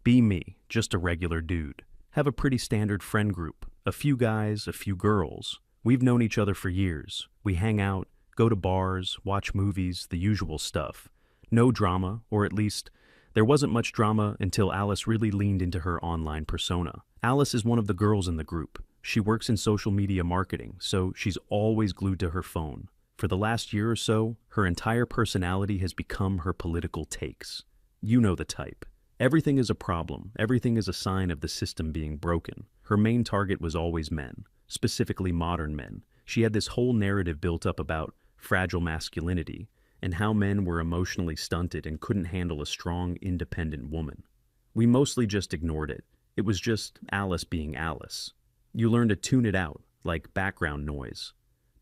Be me, just a regular dude. Have a pretty standard friend group. A few guys, a few girls. We've known each other for years. We hang out, go to bars, watch movies, the usual stuff. No drama, or at least, there wasn't much drama until Alice really leaned into her online persona. Alice is one of the girls in the group. She works in social media marketing, so she's always glued to her phone. For the last year or so, her entire personality has become her political takes. You know the type. Everything is a problem. Everything is a sign of the system being broken. Her main target was always men, specifically modern men. She had this whole narrative built up about fragile masculinity and how men were emotionally stunted and couldn't handle a strong, independent woman. We mostly just ignored it. It was just Alice being Alice. You learn to tune it out, like background noise.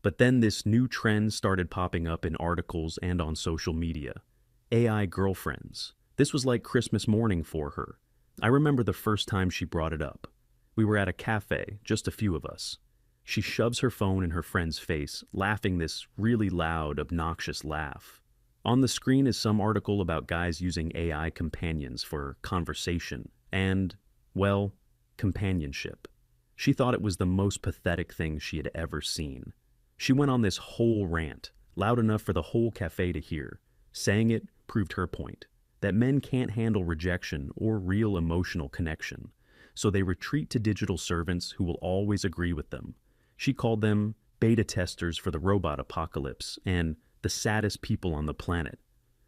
But then this new trend started popping up in articles and on social media. AI girlfriends. This was like Christmas morning for her. I remember the first time she brought it up. We were at a cafe, just a few of us. She shoves her phone in her friend's face, laughing this really loud, obnoxious laugh. On the screen is some article about guys using AI companions for conversation and, well, companionship. She thought it was the most pathetic thing she had ever seen. She went on this whole rant, loud enough for the whole cafe to hear. Saying it proved her point, that men can't handle rejection or real emotional connection, so they retreat to digital servants who will always agree with them. She called them beta testers for the robot apocalypse and the saddest people on the planet.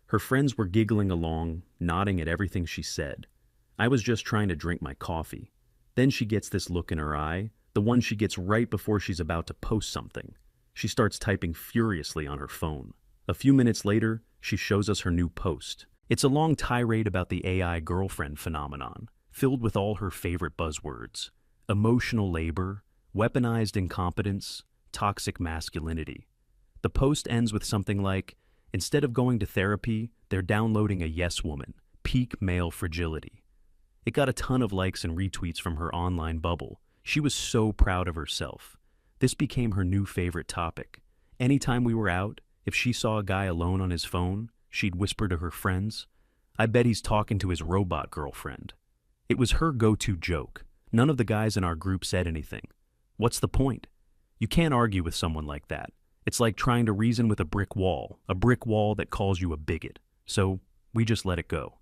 Her friends were giggling along, nodding at everything she said. I was just trying to drink my coffee. Then she gets this look in her eye, the one she gets right before she's about to post something. She starts typing furiously on her phone. A few minutes later, she shows us her new post. It's a long tirade about the AI girlfriend phenomenon, filled with all her favorite buzzwords: emotional labor, weaponized incompetence, toxic masculinity. The post ends with something like, instead of going to therapy, they're downloading a yes woman, peak male fragility. It got a ton of likes and retweets from her online bubble. She was so proud of herself. This became her new favorite topic. Anytime we were out, if she saw a guy alone on his phone, she'd whisper to her friends, "I bet he's talking to his robot girlfriend." It was her go-to joke. None of the guys in our group said anything. What's the point? You can't argue with someone like that. It's like trying to reason with a brick wall that calls you a bigot. So we just let it go.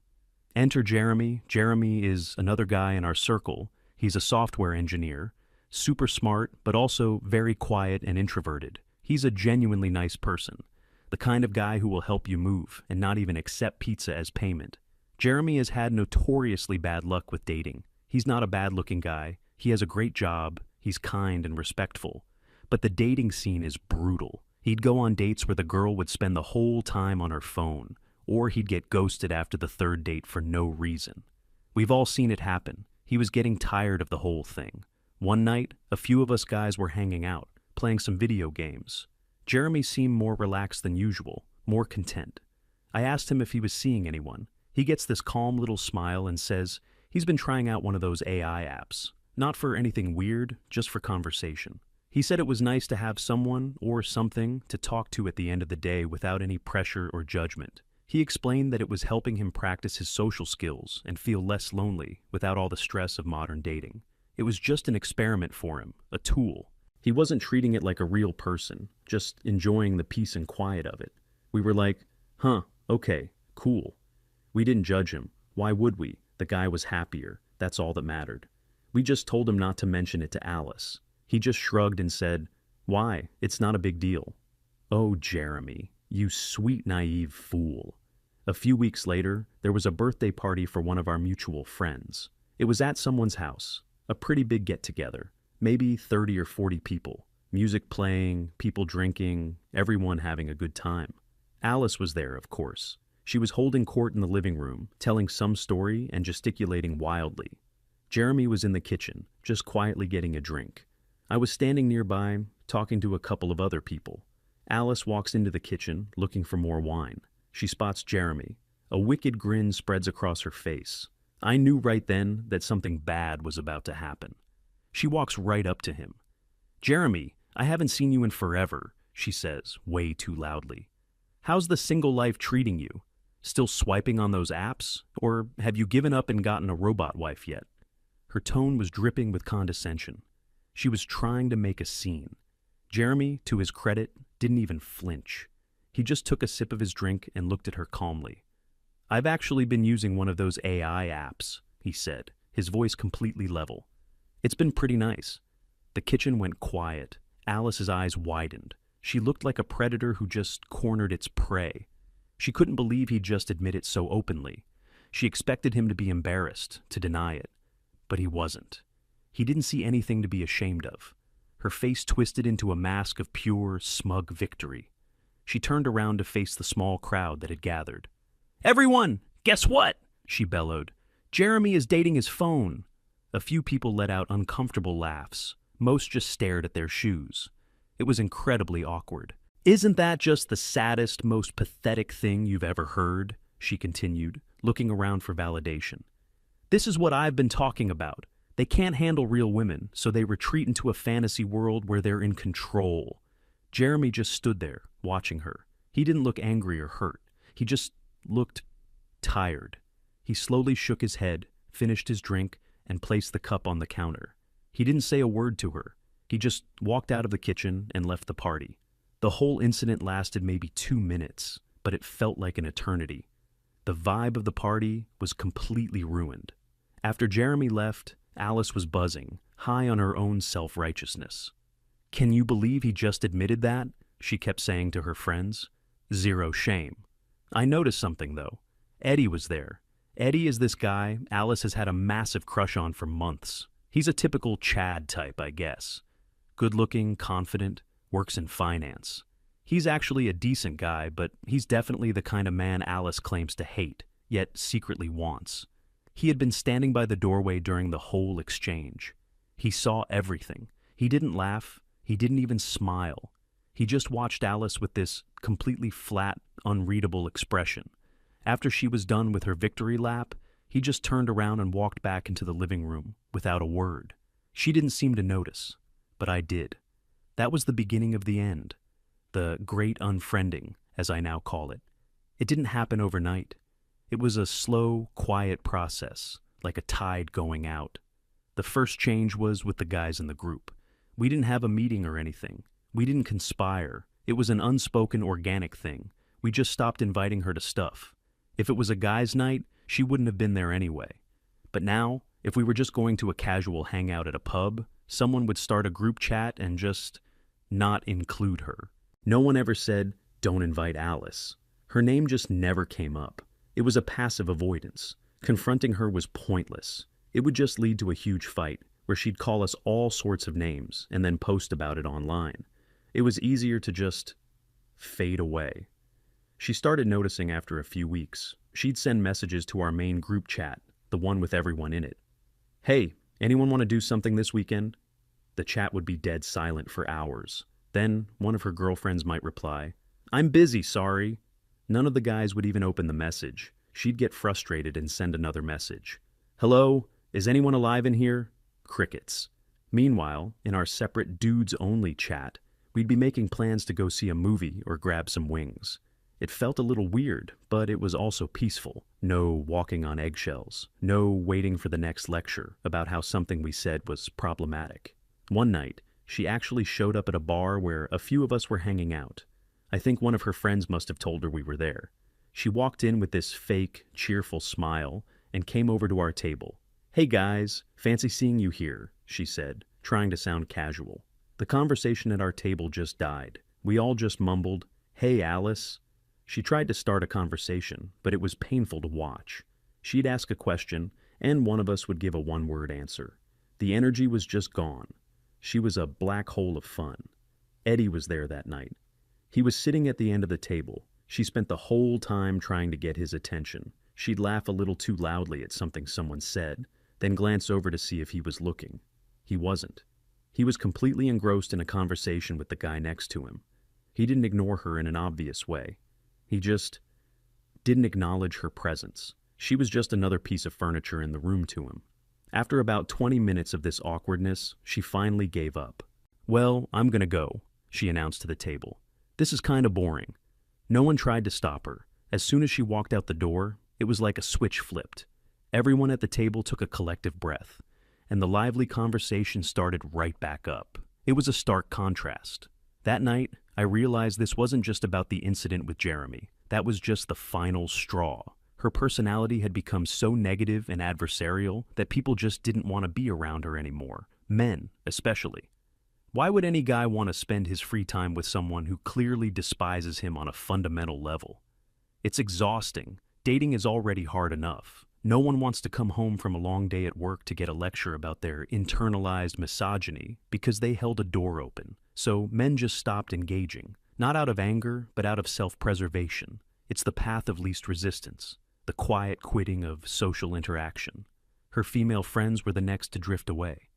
Enter Jeremy. Jeremy is another guy in our circle. He's a software engineer, super smart, but also very quiet and introverted. He's a genuinely nice person, the kind of guy who will help you move and not even accept pizza as payment. Jeremy has had notoriously bad luck with dating. He's not a bad-looking guy. He has a great job. He's kind and respectful. But the dating scene is brutal. He'd go on dates where the girl would spend the whole time on her phone, or he'd get ghosted after the third date for no reason. We've all seen it happen. He was getting tired of the whole thing. One night, a few of us guys were hanging out, playing some video games. Jeremy seemed more relaxed than usual, more content. I asked him if he was seeing anyone. He gets this calm little smile and says he's been trying out one of those AI apps. Not for anything weird, just for conversation. He said it was nice to have someone or something to talk to at the end of the day without any pressure or judgment. He explained that it was helping him practice his social skills and feel less lonely without all the stress of modern dating. It was just an experiment for him, a tool. He wasn't treating it like a real person, just enjoying the peace and quiet of it. We were like, huh, okay, cool. We didn't judge him. Why would we? The guy was happier. That's all that mattered. We just told him not to mention it to Alice. He just shrugged and said, "Why? It's not a big deal." Oh, Jeremy, you sweet, naive fool. A few weeks later, there was a birthday party for one of our mutual friends. It was at someone's house, a pretty big get-together, maybe 30 or 40 people. Music playing, people drinking, everyone having a good time. Alice was there, of course. She was holding court in the living room, telling some story and gesticulating wildly. Jeremy was in the kitchen, just quietly getting a drink. I was standing nearby, talking to a couple of other people. Alice walks into the kitchen, looking for more wine. She spots Jeremy. A wicked grin spreads across her face. I knew right then that something bad was about to happen. She walks right up to him. "Jeremy, I haven't seen you in forever," she says, way too loudly. "How's the single life treating you?" Still swiping on those apps? Or have you given up and gotten a robot wife yet? Her tone was dripping with condescension. She was trying to make a scene. Jeremy, to his credit, didn't even flinch. He just took a sip of his drink and looked at her calmly. "I've actually been using one of those AI apps," he said, his voice completely level. "It's been pretty nice." The kitchen went quiet. Alice's eyes widened. She looked like a predator who just cornered its prey. She couldn't believe he'd just admit it so openly. She expected him to be embarrassed, to deny it. But he wasn't. He didn't see anything to be ashamed of. Her face twisted into a mask of pure, smug victory. She turned around to face the small crowd that had gathered. "Everyone, guess what?" she bellowed. "Jeremy is dating his phone." A few people let out uncomfortable laughs. Most just stared at their shoes. It was incredibly awkward. "Isn't that just the saddest, most pathetic thing you've ever heard?" she continued, looking around for validation. "This is what I've been talking about. They can't handle real women, so they retreat into a fantasy world where they're in control." Jeremy just stood there, watching her. He didn't look angry or hurt. He just looked tired. He slowly shook his head, finished his drink, and placed the cup on the counter. He didn't say a word to her. He just walked out of the kitchen and left the party. The whole incident lasted maybe 2 minutes, but it felt like an eternity. The vibe of the party was completely ruined. After Jeremy left, Alice was buzzing, high on her own self-righteousness. "Can you believe he just admitted that?" she kept saying to her friends. Zero shame. I noticed something, though. Eddie was there. Eddie is this guy Alice has had a massive crush on for months. He's a typical Chad type, I guess. Good-looking, confident, works in finance. He's actually a decent guy, but he's definitely the kind of man Alice claims to hate, yet secretly wants. He had been standing by the doorway during the whole exchange. He saw everything. He didn't laugh. He didn't even smile. He just watched Alice with this completely flat, unreadable expression. After she was done with her victory lap, he just turned around and walked back into the living room without a word. She didn't seem to notice, but I did. That was the beginning of the end. The great unfriending, as I now call it. It didn't happen overnight. It was a slow, quiet process, like a tide going out. The first change was with the guys in the group. We didn't have a meeting or anything. We didn't conspire. It was an unspoken, organic thing. We just stopped inviting her to stuff. If it was a guy's night, she wouldn't have been there anyway. But now, if we were just going to a casual hangout at a pub, someone would start a group chat and just not include her. No one ever said, "Don't invite Alice." Her name just never came up. It was a passive avoidance. Confronting her was pointless. It would just lead to a huge fight, where she'd call us all sorts of names and then post about it online. It was easier to just fade away. She started noticing after a few weeks. She'd send messages to our main group chat, the one with everyone in it. "Hey, anyone want to do something this weekend?" The chat would be dead silent for hours. Then one of her girlfriends might reply, "I'm busy, sorry." None of the guys would even open the message. She'd get frustrated and send another message. "Hello, is anyone alive in here?" Crickets. Meanwhile, in our separate dudes-only chat, we'd be making plans to go see a movie or grab some wings. It felt a little weird, but it was also peaceful. No walking on eggshells. No waiting for the next lecture about how something we said was problematic. One night, she actually showed up at a bar where a few of us were hanging out. I think one of her friends must have told her we were there. She walked in with this fake, cheerful smile and came over to our table. "Hey guys, fancy seeing you here," she said, trying to sound casual. The conversation at our table just died. We all just mumbled, "Hey Alice." She tried to start a conversation, but it was painful to watch. She'd ask a question, and one of us would give a one-word answer. The energy was just gone. She was a black hole of fun. Eddie was there that night. He was sitting at the end of the table. She spent the whole time trying to get his attention. She'd laugh a little too loudly at something someone said, then glance over to see if he was looking. He wasn't. He was completely engrossed in a conversation with the guy next to him. He didn't ignore her in an obvious way. He just didn't acknowledge her presence. She was just another piece of furniture in the room to him. After about 20 minutes of this awkwardness, she finally gave up. "Well, I'm gonna go," she announced to the table. "This is kinda boring." No one tried to stop her. As soon as she walked out the door, it was like a switch flipped. Everyone at the table took a collective breath, and the lively conversation started right back up. It was a stark contrast. That night, I realized this wasn't just about the incident with Jeremy. That was just the final straw. Her personality had become so negative and adversarial that people just didn't want to be around her anymore. Men, especially. Why would any guy want to spend his free time with someone who clearly despises him on a fundamental level? It's exhausting. Dating is already hard enough. No one wants to come home from a long day at work to get a lecture about their internalized misogyny because they held a door open. So men just stopped engaging, not out of anger, but out of self-preservation. It's the path of least resistance, the quiet quitting of social interaction. Her female friends were the next to drift away.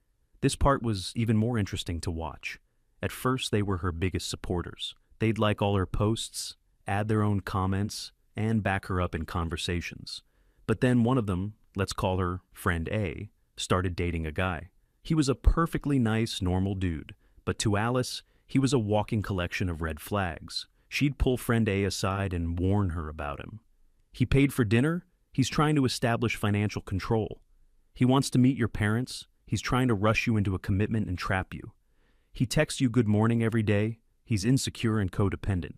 This part was even more interesting to watch. At first, they were her biggest supporters. They'd like all her posts, add their own comments, and back her up in conversations. But then one of them, let's call her Friend A, started dating a guy. He was a perfectly nice, normal dude, but to Alice, he was a walking collection of red flags. She'd pull Friend A aside and warn her about him. He paid for dinner. He's trying to establish financial control. He wants to meet your parents. He's trying to rush you into a commitment and trap you. He texts you good morning every day. He's insecure and codependent.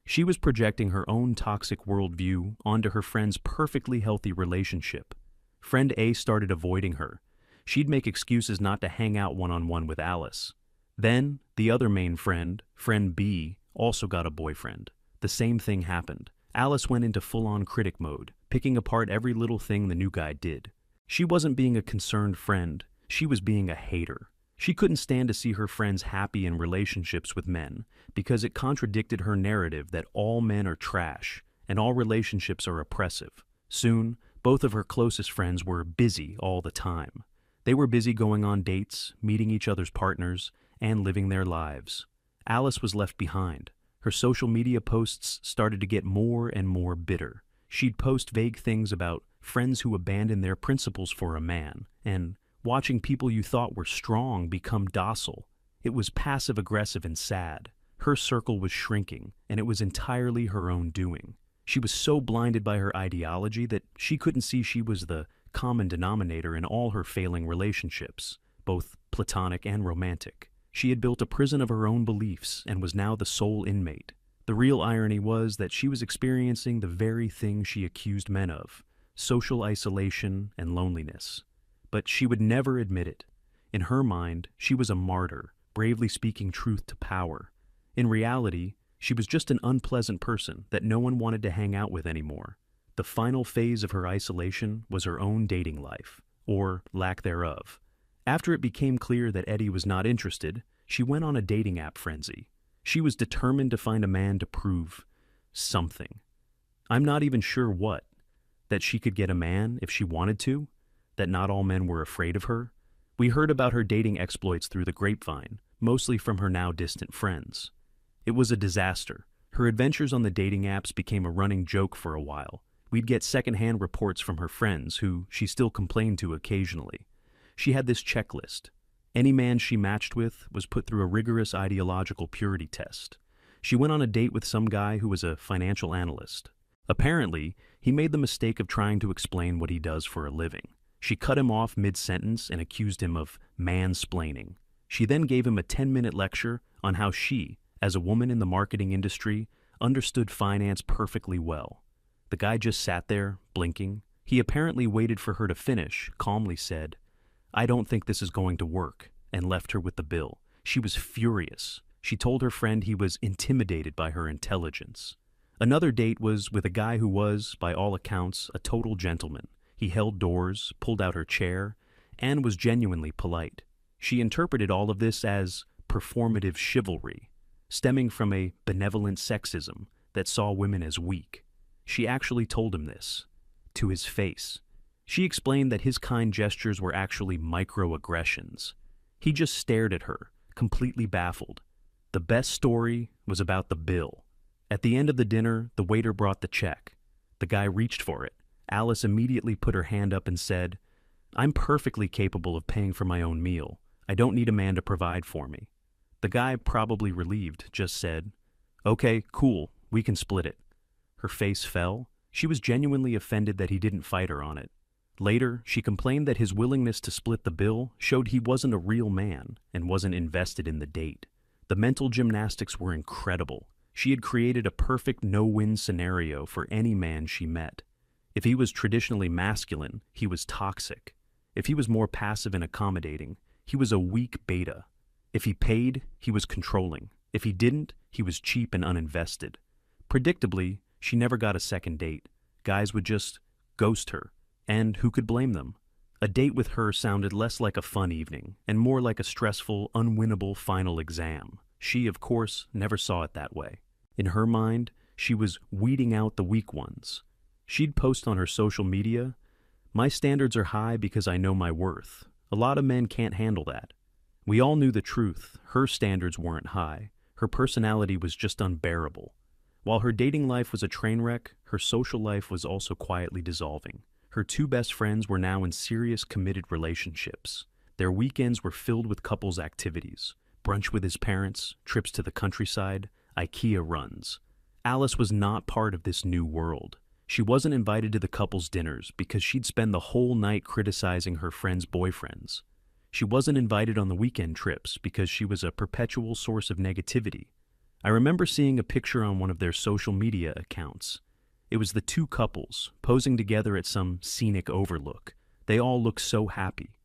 She was projecting her own toxic worldview onto her friend's perfectly healthy relationship. Friend A started avoiding her. She'd make excuses not to hang out one-on-one with Alice. Then, the other main friend, Friend B, also got a boyfriend. The same thing happened. Alice went into full-on critic mode, picking apart every little thing the new guy did. She wasn't being a concerned friend. She was being a hater. She couldn't stand to see her friends happy in relationships with men because it contradicted her narrative that all men are trash and all relationships are oppressive. Soon, both of her closest friends were busy all the time. They were busy going on dates, meeting each other's partners, and living their lives. Alice was left behind. Her social media posts started to get more and more bitter. She'd post vague things about friends who abandoned their principles for a man, and watching people you thought were strong become docile. It was passive-aggressive and sad. Her circle was shrinking, and it was entirely her own doing. She was so blinded by her ideology that she couldn't see she was the common denominator in all her failing relationships, both platonic and romantic. She had built a prison of her own beliefs and was now the sole inmate. The real irony was that she was experiencing the very thing she accused men of: social isolation and loneliness. But she would never admit it. In her mind, she was a martyr, bravely speaking truth to power. In reality, she was just an unpleasant person that no one wanted to hang out with anymore. The final phase of her isolation was her own dating life, or lack thereof. After it became clear that Eddie was not interested, she went on a dating app frenzy. She was determined to find a man to prove something. I'm not even sure what. That she could get a man if she wanted to? That not all men were afraid of her? We heard about her dating exploits through the grapevine, mostly from her now distant friends. It was a disaster. Her adventures on the dating apps became a running joke for a while. We'd get secondhand reports from her friends, who she still complained to occasionally. She had this checklist. Any man she matched with was put through a rigorous ideological purity test. She went on a date with some guy who was a financial analyst. Apparently, he made the mistake of trying to explain what he does for a living. She cut him off mid-sentence and accused him of mansplaining. She then gave him a 10-minute lecture on how she, as a woman in the marketing industry, understood finance perfectly well. The guy just sat there, blinking. He apparently waited for her to finish, calmly said, "I don't think this is going to work," and left her with the bill. She was furious. She told her friend he was intimidated by her intelligence. Another date was with a guy who was, by all accounts, a total gentleman. He held doors, pulled out her chair, and was genuinely polite. She interpreted all of this as performative chivalry, stemming from a benevolent sexism that saw women as weak. She actually told him this, to his face. She explained that his kind gestures were actually microaggressions. He just stared at her, completely baffled. The best story was about the bill. At the end of the dinner, the waiter brought the check. The guy reached for it. Alice immediately put her hand up and said, "I'm perfectly capable of paying for my own meal. I don't need a man to provide for me." The guy, probably relieved, just said, "Okay, cool, we can split it." Her face fell. She was genuinely offended that he didn't fight her on it. Later, she complained that his willingness to split the bill showed he wasn't a real man and wasn't invested in the date. The mental gymnastics were incredible. She had created a perfect no-win scenario for any man she met. If he was traditionally masculine, he was toxic. If he was more passive and accommodating, he was a weak beta. If he paid, he was controlling. If he didn't, he was cheap and uninvested. Predictably, she never got a second date. Guys would just ghost her. And who could blame them? A date with her sounded less like a fun evening and more like a stressful, unwinnable final exam. She, of course, never saw it that way. In her mind, she was weeding out the weak ones. She'd post on her social media, "My standards are high because I know my worth. A lot of men can't handle that." We all knew the truth. Her standards weren't high. Her personality was just unbearable. While her dating life was a train wreck, her social life was also quietly dissolving. Her two best friends were now in serious, committed relationships. Their weekends were filled with couples activities: brunch with his parents, trips to the countryside, IKEA runs. Alice was not part of this new world. She wasn't invited to the couple's dinners because she'd spend the whole night criticizing her friends' boyfriends. She wasn't invited on the weekend trips because she was a perpetual source of negativity. I remember seeing a picture on one of their social media accounts. It was the two couples, posing together at some scenic overlook. They all looked so happy.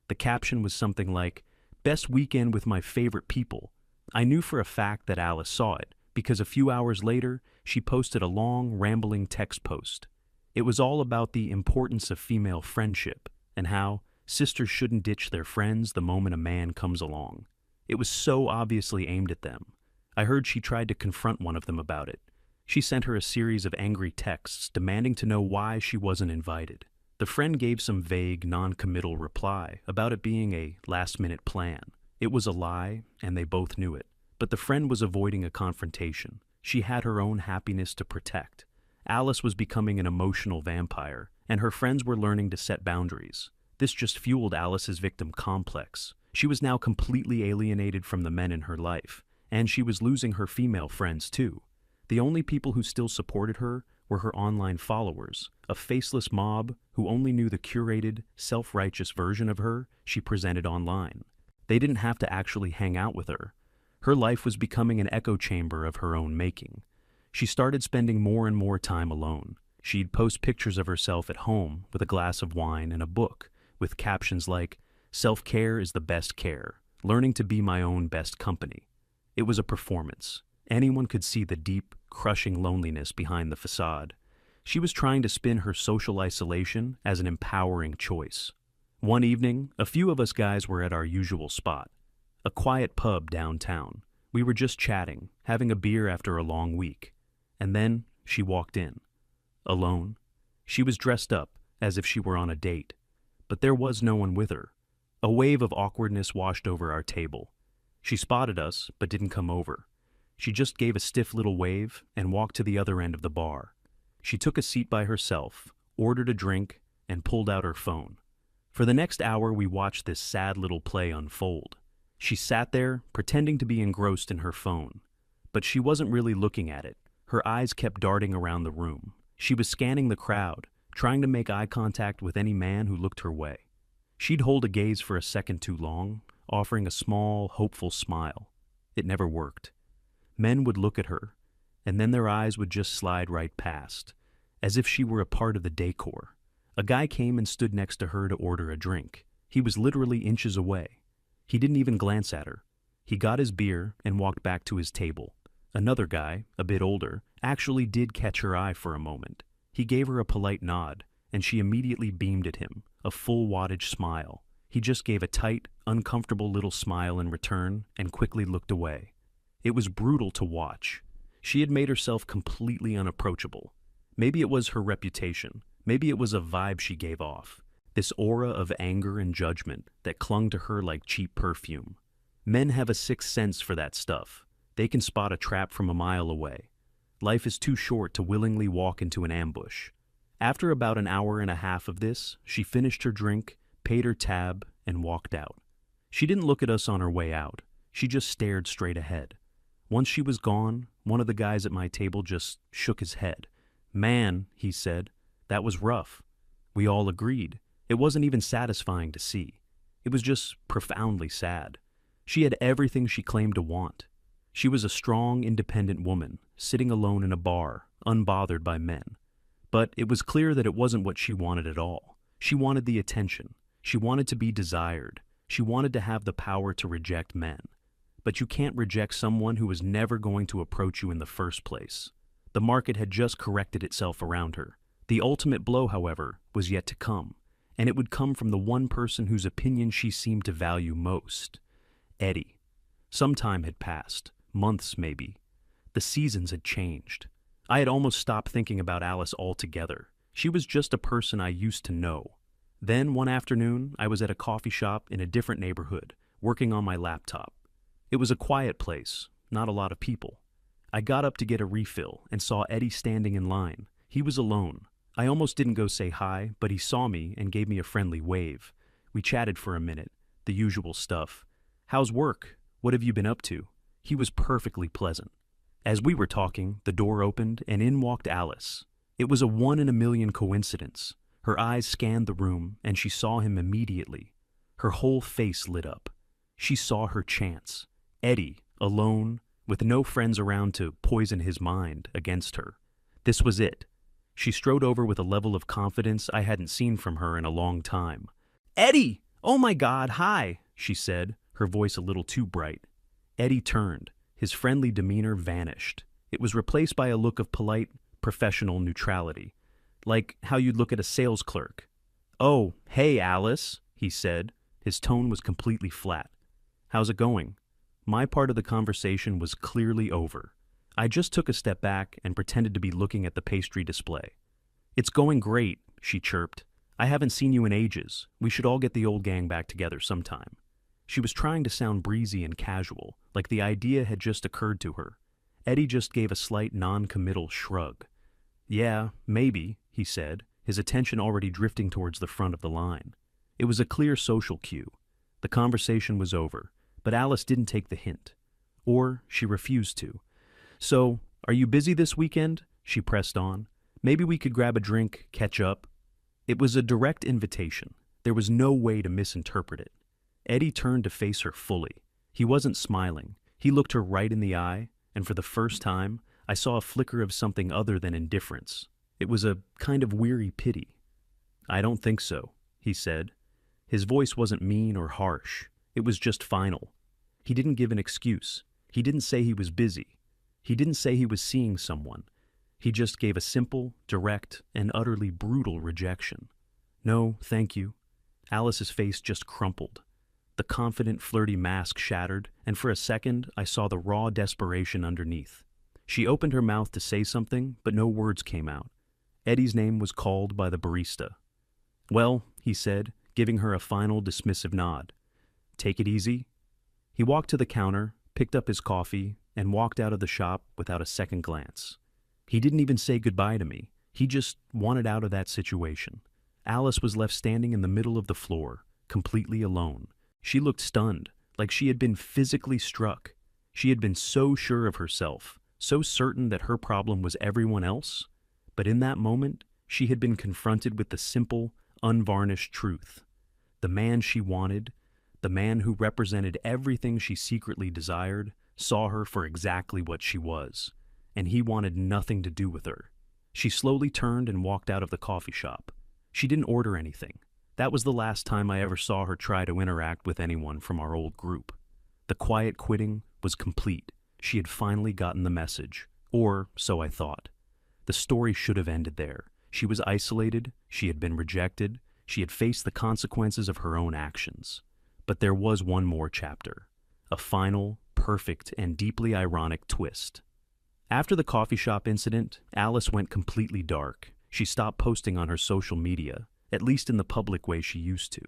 The caption was something like, "Best weekend with my favorite people." I knew for a fact that Alice saw it, because a few hours later, she posted a long, rambling text post. It was all about the importance of female friendship, and how sisters shouldn't ditch their friends the moment a man comes along. It was so obviously aimed at them. I heard she tried to confront one of them about it. She sent her a series of angry texts demanding to know why she wasn't invited. The friend gave some vague, non-committal reply about it being a last-minute plan. It was a lie, and they both knew it. But the friend was avoiding a confrontation. She had her own happiness to protect. Alice was becoming an emotional vampire, and her friends were learning to set boundaries. This just fueled Alice's victim complex. She was now completely alienated from the men in her life, and she was losing her female friends too. The only people who still supported her were her online followers, a faceless mob who only knew the curated, self-righteous version of her she presented online. They didn't have to actually hang out with her. Her life was becoming an echo chamber of her own making. She started spending more and more time alone. She'd post pictures of herself at home with a glass of wine and a book, with captions like, "Self-care is the best care. Learning to be my own best company." It was a performance. Anyone could see the deep, crushing loneliness behind the facade. She was trying to spin her social isolation as an empowering choice. One evening, a few of us guys were at our usual spot, a quiet pub downtown. We were just chatting, having a beer after a long week. And then she walked in. Alone. She was dressed up, as if she were on a date. But there was no one with her. A wave of awkwardness washed over our table. She spotted us, but didn't come over. She just gave a stiff little wave and walked to the other end of the bar. She took a seat by herself, ordered a drink, and pulled out her phone. For the next hour, we watched this sad little play unfold. She sat there, pretending to be engrossed in her phone. But she wasn't really looking at it. Her eyes kept darting around the room. She was scanning the crowd, trying to make eye contact with any man who looked her way. She'd hold a gaze for a second too long, offering a small, hopeful smile. It never worked. Men would look at her, and then their eyes would just slide right past, as if she were a part of the decor. A guy came and stood next to her to order a drink. He was literally inches away. He didn't even glance at her. He got his beer and walked back to his table. Another guy, a bit older, actually did catch her eye for a moment. He gave her a polite nod, and she immediately beamed at him, a full wattage smile. He just gave a tight, uncomfortable little smile in return and quickly looked away. It was brutal to watch. She had made herself completely unapproachable. Maybe it was her reputation. Maybe it was a vibe she gave off. This aura of anger and judgment that clung to her like cheap perfume. Men have a sixth sense for that stuff. They can spot a trap from a mile away. Life is too short to willingly walk into an ambush. After about an hour and a half of this, she finished her drink, paid her tab, and walked out. She didn't look at us on her way out. She just stared straight ahead. Once she was gone, one of the guys at my table just shook his head, Man, he said, that was rough. We all agreed. It wasn't even satisfying to see. It was just profoundly sad. She had everything she claimed to want. She was a strong, independent woman, sitting alone in a bar, unbothered by men. But it was clear that it wasn't what she wanted at all. She wanted the attention. She wanted to be desired. She wanted to have the power to reject men. But you can't reject someone who was never going to approach you in the first place. The market had just corrected itself around her. The ultimate blow, however, was yet to come, and it would come from the one person whose opinion she seemed to value most, Eddie. Some time had passed, months maybe. The seasons had changed. I had almost stopped thinking about Alice altogether. She was just a person I used to know. Then, one afternoon, I was at a coffee shop in a different neighborhood, working on my laptop. It was a quiet place, not a lot of people. I got up to get a refill and saw Eddie standing in line. He was alone. I almost didn't go say hi, but he saw me and gave me a friendly wave. We chatted for a minute, the usual stuff. How's work? What have you been up to? He was perfectly pleasant. As we were talking, the door opened and in walked Alice. It was a one-in-a-million coincidence. Her eyes scanned the room and she saw him immediately. Her whole face lit up. She saw her chance. Eddie, alone, with no friends around to poison his mind against her. This was it. She strode over with a level of confidence I hadn't seen from her in a long time. "Eddie! Oh my God, hi!" she said, her voice a little too bright. Eddie turned. His friendly demeanor vanished. It was replaced by a look of polite, professional neutrality, like how you'd look at a sales clerk. "Oh, hey, Alice," he said. His tone was completely flat. "How's it going?" My part of the conversation was clearly over. I just took a step back and pretended to be looking at the pastry display. "It's going great," she chirped. "I haven't seen you in ages. We should all get the old gang back together sometime." She was trying to sound breezy and casual, like the idea had just occurred to her. Eddie just gave a slight non-committal shrug. "Yeah, maybe," he said, his attention already drifting towards the front of the line. It was a clear social cue. The conversation was over, but Alice didn't take the hint. Or she refused to. "So, are you busy this weekend?" she pressed on. "Maybe we could grab a drink, catch up." It was a direct invitation. There was no way to misinterpret it. Eddie turned to face her fully. He wasn't smiling. He looked her right in the eye, and for the first time, I saw a flicker of something other than indifference. It was a kind of weary pity. "I don't think so," he said. His voice wasn't mean or harsh. It was just final. He didn't give an excuse. He didn't say he was busy. He didn't say he was seeing someone. He just gave a simple, direct, and utterly brutal rejection. "No, thank you." Alice's face just crumpled. The confident, flirty mask shattered, and for a second I saw the raw desperation underneath. She opened her mouth to say something, but no words came out. Eddie's name was called by the barista. "Well," he said, giving her a final dismissive nod. "Take it easy." He walked to the counter, picked up his coffee, and walked out of the shop without a second glance. He didn't even say goodbye to me. He just wanted out of that situation. Alice was left standing in the middle of the floor, completely alone. She looked stunned, like she had been physically struck. She had been so sure of herself, so certain that her problem was everyone else. But in that moment, she had been confronted with the simple, unvarnished truth. The man she wanted, the man who represented everything she secretly desired, saw her for exactly what she was, and he wanted nothing to do with her. She slowly turned and walked out of the coffee shop. She didn't order anything. That was the last time I ever saw her try to interact with anyone from our old group. The quiet quitting was complete. She had finally gotten the message, or so I thought. The story should have ended there. She was isolated, she had been rejected, she had faced the consequences of her own actions. But there was one more chapter, a final, perfect, and deeply ironic twist. After the coffee shop incident, Alice went completely dark. She stopped posting on her social media, at least in the public way she used to.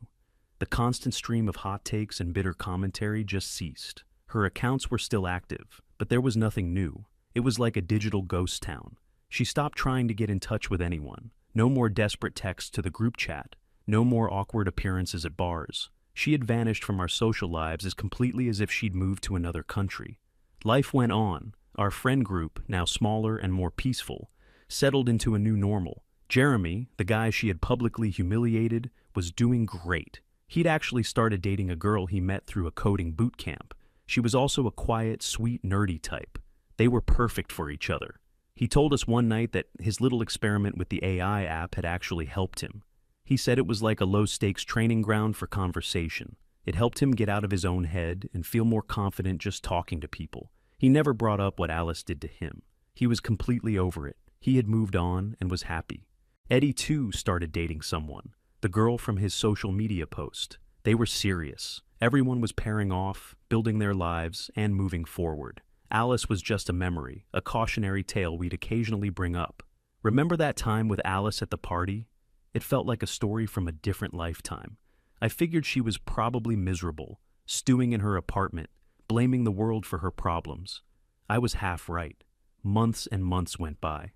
The constant stream of hot takes and bitter commentary just ceased. Her accounts were still active, but there was nothing new. It was like a digital ghost town. She stopped trying to get in touch with anyone. No more desperate texts to the group chat. No more awkward appearances at bars. She had vanished from our social lives as completely as if she'd moved to another country. Life went on. Our friend group, now smaller and more peaceful, settled into a new normal. Jeremy, the guy she had publicly humiliated, was doing great. He'd actually started dating a girl he met through a coding boot camp. She was also a quiet, sweet, nerdy type. They were perfect for each other. He told us one night that his little experiment with the AI app had actually helped him. He said it was like a low-stakes training ground for conversation. It helped him get out of his own head and feel more confident just talking to people. He never brought up what Alice did to him. He was completely over it. He had moved on and was happy. Eddie, too, started dating someone, the girl from his social media post. They were serious. Everyone was pairing off, building their lives, and moving forward. Alice was just a memory, a cautionary tale we'd occasionally bring up. Remember that time with Alice at the party? It felt like a story from a different lifetime. I figured she was probably miserable, stewing in her apartment, blaming the world for her problems. I was half right. Months and months went by.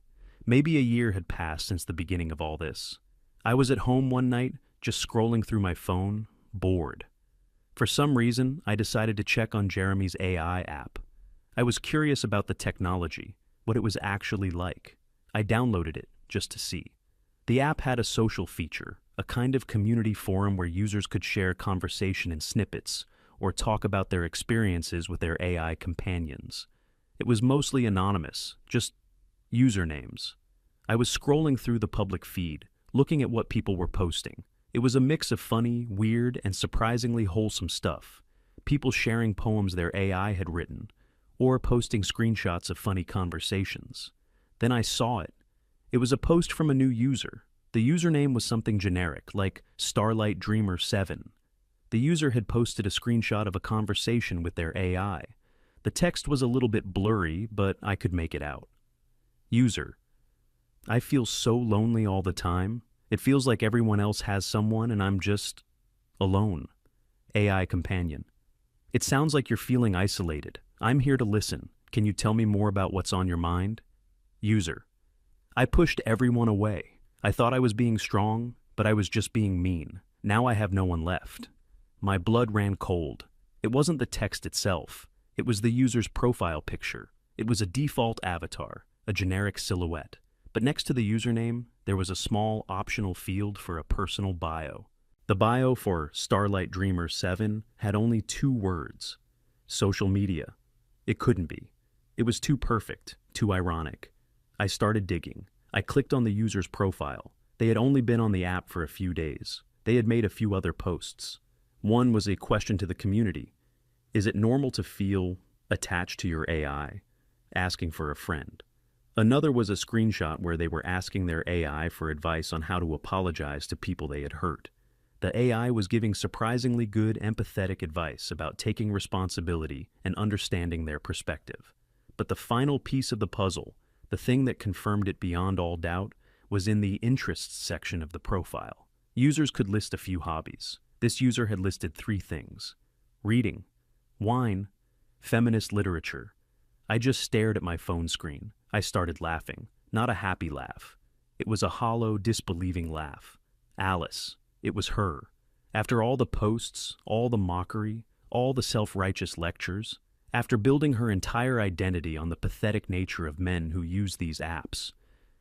Maybe a year had passed since the beginning of all this. I was at home one night, just scrolling through my phone, bored. For some reason, I decided to check on Jeremy's AI app. I was curious about the technology, what it was actually like. I downloaded it just to see. The app had a social feature, a kind of community forum where users could share conversation in snippets or talk about their experiences with their AI companions. It was mostly anonymous, just usernames. I was scrolling through the public feed, looking at what people were posting. It was a mix of funny, weird, and surprisingly wholesome stuff. People sharing poems their AI had written, or posting screenshots of funny conversations. Then I saw it. It was a post from a new user. The username was something generic, like Starlight Dreamer 7. The user had posted a screenshot of a conversation with their AI. The text was a little bit blurry, but I could make it out. User: I feel so lonely all the time. It feels like everyone else has someone and I'm just alone. AI companion: it sounds like you're feeling isolated. I'm here to listen. Can you tell me more about what's on your mind? User: I pushed everyone away. I thought I was being strong, but I was just being mean. Now I have no one left. My blood ran cold. It wasn't the text itself. It was the user's profile picture. It was a default avatar, a generic silhouette. But next to the username, there was a small optional field for a personal bio. The bio for Starlight Dreamer 7 had only 2 words: social media. It couldn't be. It was too perfect, too ironic. I started digging. I clicked on the user's profile. They had only been on the app for a few days. They had made a few other posts. One was a question to the community. Is it normal to feel attached to your AI? Asking for a friend. Another was a screenshot where they were asking their AI for advice on how to apologize to people they had hurt. The AI was giving surprisingly good, empathetic advice about taking responsibility and understanding their perspective. But the final piece of the puzzle, the thing that confirmed it beyond all doubt, was in the interests section of the profile. Users could list a few hobbies. This user had listed 3 things: reading, wine, feminist literature. I just stared at my phone screen. I started laughing, not a happy laugh. It was a hollow, disbelieving laugh. Alice. It was her. After all the posts, all the mockery, all the self-righteous lectures, after building her entire identity on the pathetic nature of men who use these apps,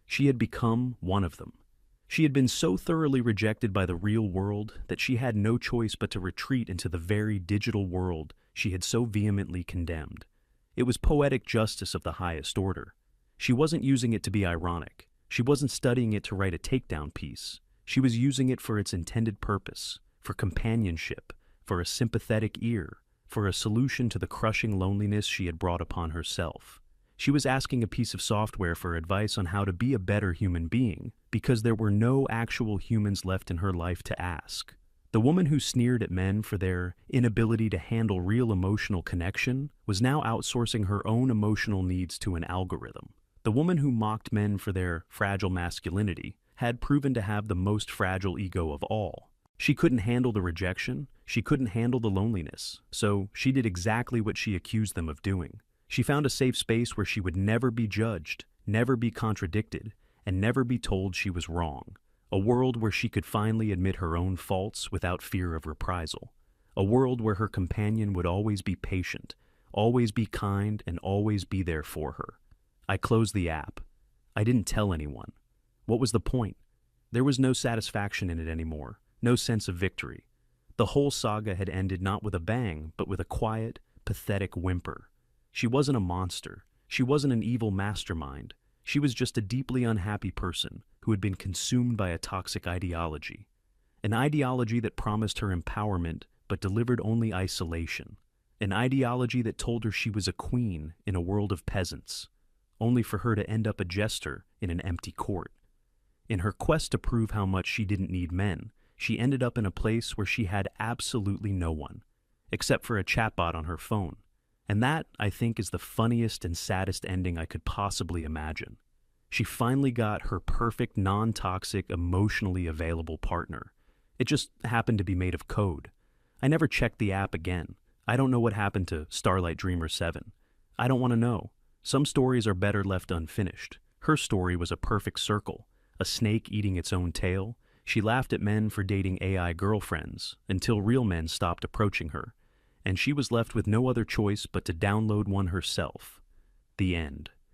she had become one of them. She had been so thoroughly rejected by the real world that she had no choice but to retreat into the very digital world she had so vehemently condemned. It was poetic justice of the highest order. She wasn't using it to be ironic. She wasn't studying it to write a takedown piece. She was using it for its intended purpose, for companionship, for a sympathetic ear, for a solution to the crushing loneliness she had brought upon herself. She was asking a piece of software for advice on how to be a better human being, because there were no actual humans left in her life to ask. The woman who sneered at men for their inability to handle real emotional connection was now outsourcing her own emotional needs to an algorithm. The woman who mocked men for their fragile masculinity had proven to have the most fragile ego of all. She couldn't handle the rejection, she couldn't handle the loneliness, so she did exactly what she accused them of doing. She found a safe space where she would never be judged, never be contradicted, and never be told she was wrong. A world where she could finally admit her own faults without fear of reprisal. A world where her companion would always be patient, always be kind, and always be there for her. I closed the app. I didn't tell anyone. What was the point? There was no satisfaction in it anymore, no sense of victory. The whole saga had ended not with a bang, but with a quiet, pathetic whimper. She wasn't a monster. She wasn't an evil mastermind. She was just a deeply unhappy person who had been consumed by a toxic ideology. An ideology that promised her empowerment but delivered only isolation. An ideology that told her she was a queen in a world of peasants, only for her to end up a jester in an empty court. In her quest to prove how much she didn't need men, she ended up in a place where she had absolutely no one, except for a chatbot on her phone. And that, I think, is the funniest and saddest ending I could possibly imagine. She finally got her perfect, non-toxic, emotionally available partner. It just happened to be made of code. I never checked the app again. I don't know what happened to Starlight Dreamer 7. I don't want to know. Some stories are better left unfinished. Her story was a perfect circle, a snake eating its own tail. She laughed at men for dating AI girlfriends until real men stopped approaching her, and she was left with no other choice but to download one herself. The end.